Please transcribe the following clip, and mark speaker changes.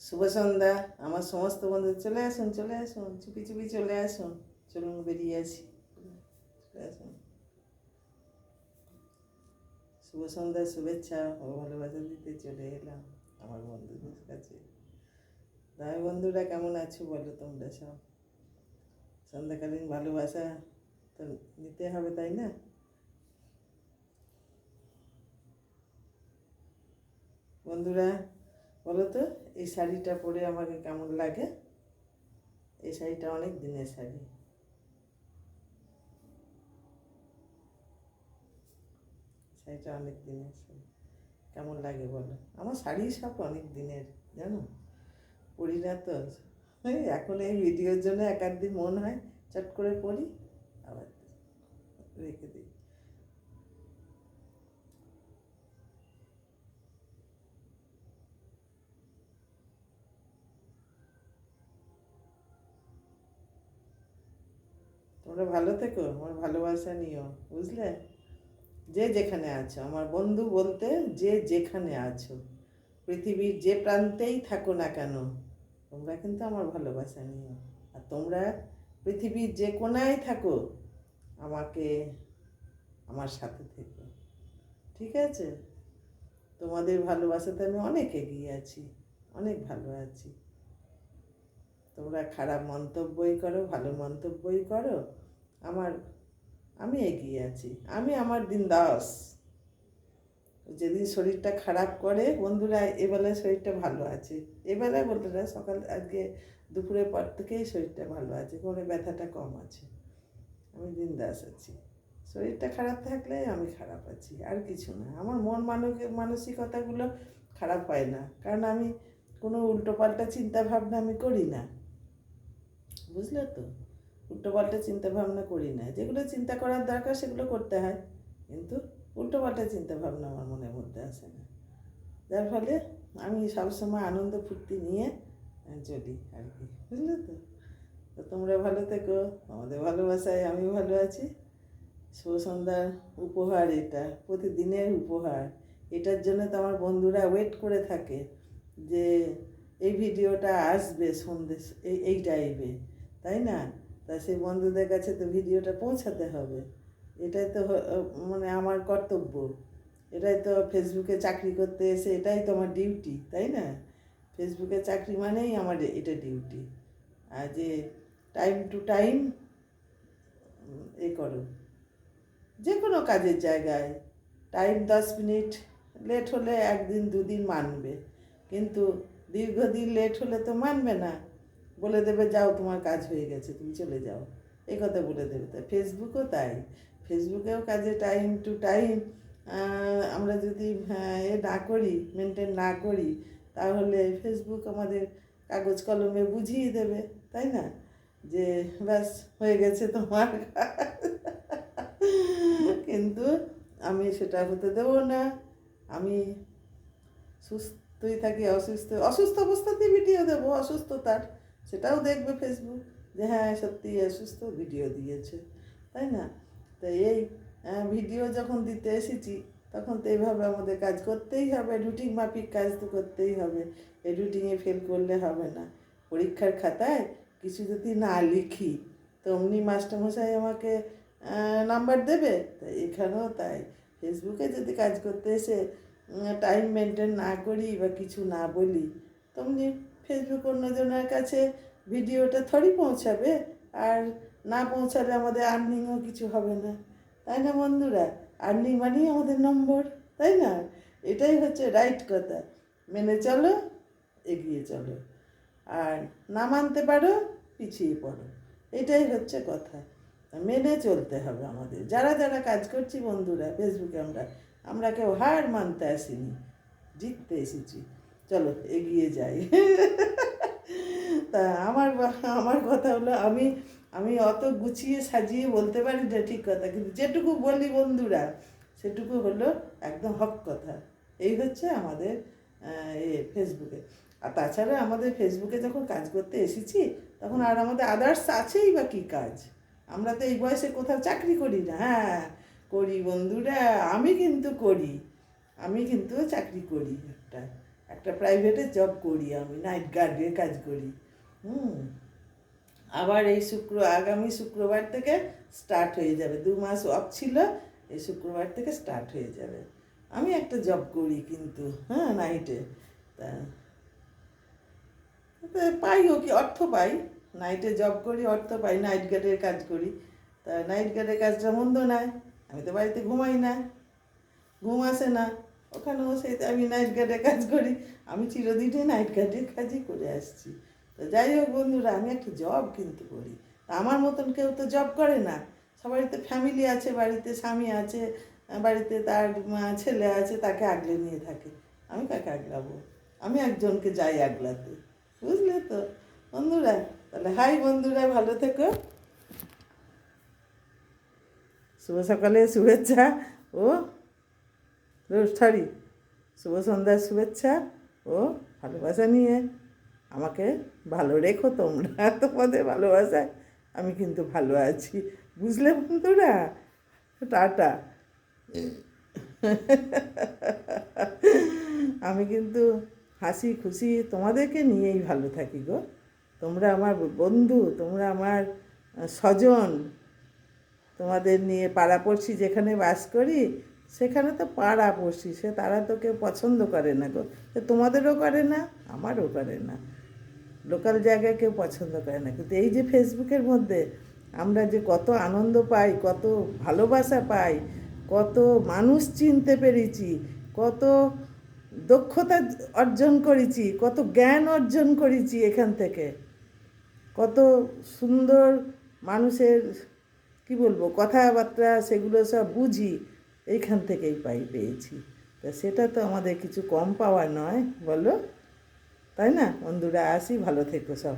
Speaker 1: শুভ সন্ধ্যা। আমার সমস্ত বন্ধু চলে আসুন, চলে আসুন, চুপি চুপি চলে আসুন। চলুন বেরিয়ে আসি, চলে আসুন। শুভ সন্ধ্যার শুভেচ্ছা ও ভালোবাসা দিতে চলে এলাম আমার বন্ধুদের কাছে। দায় বন্ধুরা কেমন আছো বলো তোমরা সব? সন্ধ্যাকালীন ভালোবাসা তো নিতে হবে, তাই না? বন্ধুরা বলো তো, এই শাড়িটা পরে আমাকে কেমন লাগে? এই শাড়িটা অনেক দিনের শাড়ি। শাড়িটা অনেক দিনের শাড়ি, কেমন লাগে বলো? আমার শাড়ি সব অনেক দিনের, জানো, পরি না তো। এখন এই ভিডিওর জন্য এক দিন মন হয় চট করে পরি, আবার রেখে দিই। তোমরা ভালো থেকো, আমার ভালোবাসা নিও, বুঝলে? যে যেখানে আছো, আমার বন্ধু বলতে যে যেখানে আছো, পৃথিবীর যে প্রান্তেই থাকো না কেন, তোমরা কিন্তু আমার ভালোবাসা নিও। আর তোমরা পৃথিবীর যে কোনায় থাকো, আমাকে আমার সাথে থেকো, ঠিক আছে? তোমাদের ভালোবাসাতে আমি অনেক এগিয়ে আছি, অনেক ভালো আছি। তোমরা খারাপ মন্তব্যই করো, ভালো মন্তব্যই করো, আমার আমি এগিয়ে আছি। আমি আমার দিন দাস। যেদিন শরীরটা খারাপ করে বন্ধুরা, এবেলায় শরীরটা ভালো আছে, এবেলায় বলতে না, সকাল আজকে দুপুরের পর থেকেই শরীরটা ভালো আছে, কোনো ব্যথাটা কম আছে। আমি দিন দাস আছি। শরীরটা খারাপ থাকলে আমি খারাপ আছি, আর কিছু না। আমার মন মানসিকতাগুলো খারাপ হয় না, কারণ আমি কোনো উল্টোপাল্টা চিন্তা ভাবনা আমি করি না, বুঝলে তো? উল্টোপাল্টা চিন্তা ভাবনা করি না, যেগুলো চিন্তা করার দরকার সেগুলো করতে হয়, কিন্তু উল্টোপাল্টা চিন্তা ভাবনা আমার মনের মধ্যে আসে না। যার ফলে আমি সবসময় আনন্দ ফুর্তি নিয়ে চলি আর কি, বুঝলে তো? তো তোমরা ভালো থেকো, আমাদের ভালোবাসায় আমি ভালো আছি। শুভ সন্ধ্যার উপহার, এটা প্রতিদিনের উপহার। এটার জন্য তো আমার বন্ধুরা ওয়েট করে থাকে যে এই ভিডিওটা আসবে সন্ধ্যে এই টাইমে, তাই না? তা সেই বন্ধুদের কাছে তো ভিডিওটা পৌঁছাতে হবে। এটাই তো মানে আমার কর্তব্য। এটাই তো ফেসবুকে চাকরি করতে এসে এটাই তো আমার ডিউটি, তাই না? ফেসবুকে চাকরি মানেই আমার এটা ডিউটি। আর যে টাইম টু টাইম করো, যে কোনো কাজের জায়গায় টাইম 10 মিনিট লেট হলে একদিন দুদিন মানবে, কিন্তু দীর্ঘদিন লেট হলে তো মানবে না, বলে দেবে যাও তোমার কাজ হয়ে গেছে তুমি চলে যাও, এই কথা বলে দেবে। তাই ফেসবুকও তাই, ফেসবুকেও কাজে টাইম টু টাইম আমরা যদি না করি, মেনটেন না করি, তাহলে ফেসবুক আমাদের কাগজ কলমে বুঝিয়ে দেবে, তাই না? যে ব্যাস হয়ে গেছে তোমার কিন্তু আমি সেটা হতে দেবো না। আমি সুস্থই থাকি, অসুস্থ অবস্থাতেই ভিডিও দেবো, অসুস্থতার, সেটাও দেখবে ফেসবুক যে হ্যাঁ সত্যি অসুস্থ, ভিডিও দিয়েছে, তাই না? তো এই ভিডিও যখন দিতে এসেছি, তখন তো এইভাবে আমাদের কাজ করতেই হবে, রুটিন মাফিক কাজ তো করতেই হবে। এই রুটিনে ফেল করলে হবে না। পরীক্ষার খাতায় কিছু যদি না লিখি, তো অমনি মাস্টারমশাই আমাকে নাম্বার দেবে। তাই এখানেও তাই, ফেসবুকে যদি কাজ করতে এসে টাইম মেনটেন না করি বা কিছু না বলি, তেমনি ফেসবুক অন্যজনের কাছে ভিডিওটা থরি পৌঁছাবে, আর না পৌঁছালে আমাদের আর্নিংও কিছু হবে না, তাই না বন্ধুরা? আর্নিং মানেই আমাদের নম্বর, তাই না? এটাই হচ্ছে রাইট কথা। মেনে চলো, এগিয়ে চলো, আর না মানতে পারো পিছিয়ে পড়ো, এটাই হচ্ছে কথা। মেনে চলতে হবে আমাদের, যারা যারা কাজ করছি বন্ধুরা ফেসবুকে, আমরা আমরা কেউ হার মানতে আসিনি, জিততে এসেছি। চলো এগিয়ে যাই তা আমার কথা হলো, আমি আমি অত গুছিয়ে সাজিয়ে বলতে পারি না, ঠিক কথা, কিন্তু যেটুকু বলি বন্ধুরা, সেটুকু হলো একদম হক কথা। এই হচ্ছে আমাদের ফেসবুকে। আর তাছাড়া আমাদের ফেসবুকে যখন কাজ করতে এসেছি, তখন আর আমাদের আদার্স আছেই বা কী কাজ? আমরা তো এই বয়সে কোথাও চাকরি করি না। হ্যাঁ করি বন্ধুরা, আমি কিন্তু করি, আমি কিন্তু চাকরি করি একটা, একটা প্রাইভেটে জব করি, আমি নাইট গার্ডের কাজ করি। হুম। আবার এই আগামী শুক্রবার থেকে স্টার্ট হয়ে যাবে, 2 মাস অফ ছিল, এই শুক্রবার থেকে স্টার্ট হয়ে যাবে। আমি একটা জব করি কিন্তু, হ্যাঁ, নাইটে। তা তা পাইও কি, অর্থ পাই। নাইটে জব করি, অর্থ পাই, নাইট গার্ডের কাজ করি। তা নাইট গার্ডের কাজটা মন্দ নয়। আমি তো বাড়িতে ঘুমাই না, ঘুম আসে না, ওখানেও সেই আমি নাইট গার্ডের কাজ করি। আমি চিরদিনই নাইট গার্ডের কাজই করে আসছি। তো যাই হোক বন্ধুরা, আমি একটা জব কিন্তু করি। তা আমার মতন কেউ তো জব করে না। সবারই তো ফ্যামিলি আছে, বাড়িতে স্বামী আছে, বাড়িতে তার ছেলে আছে, তাকে আগলে নিয়ে থাকে। আমি কাকে আগলাবো? আমি একজনকে যাই আগলাতে, বুঝলে তো বন্ধুরা? তাহলে হাই বন্ধুরা, ভালো থেকো। শুভ সকালে শুভেচ্ছা ও সরি, শুভ সন্ধ্যার শুভেচ্ছা ও ভালোবাসা নিয়ে আমাকে ভালো রেখো তোমরা। তোমাদের ভালোবাসায় আমি কিন্তু ভালো আছি, বুঝলে বন্ধুরা? টাটা। আমি কিন্তু হাসি খুশি তোমাদেরকে নিয়েই ভালো থাকি গো। তোমরা আমার বন্ধু, তোমরা আমার স্বজন। তোমাদের নিয়ে পাড়াপড়শি যেখানে বাস করি, সেখানে তো পাড়াপড়শি, সে তারা তো কেউ পছন্দ করে না গো। তোমাদেরও করে না, আমারও করে না, লোকাল জায়গায় কেউ পছন্দ করে না। কিন্তু এই যে ফেসবুকের মধ্যে আমরা যে কত আনন্দ পাই, কত ভালোবাসা পাই, কত মানুষ চিনতে পেরেছি, কত দক্ষতা অর্জন করেছি, কত জ্ঞান অর্জন করেছি এখান থেকে, কত সুন্দর মানুষের কি বলবো কথাবার্তা, সেগুলো সব বুঝি এইখান থেকেই পেয়েছি। তা সেটা তো আমাদের কিছু কম পাওয়া নয়, বলো? তাই না বন্ধুরা? আসি, ভালো থেকো সব।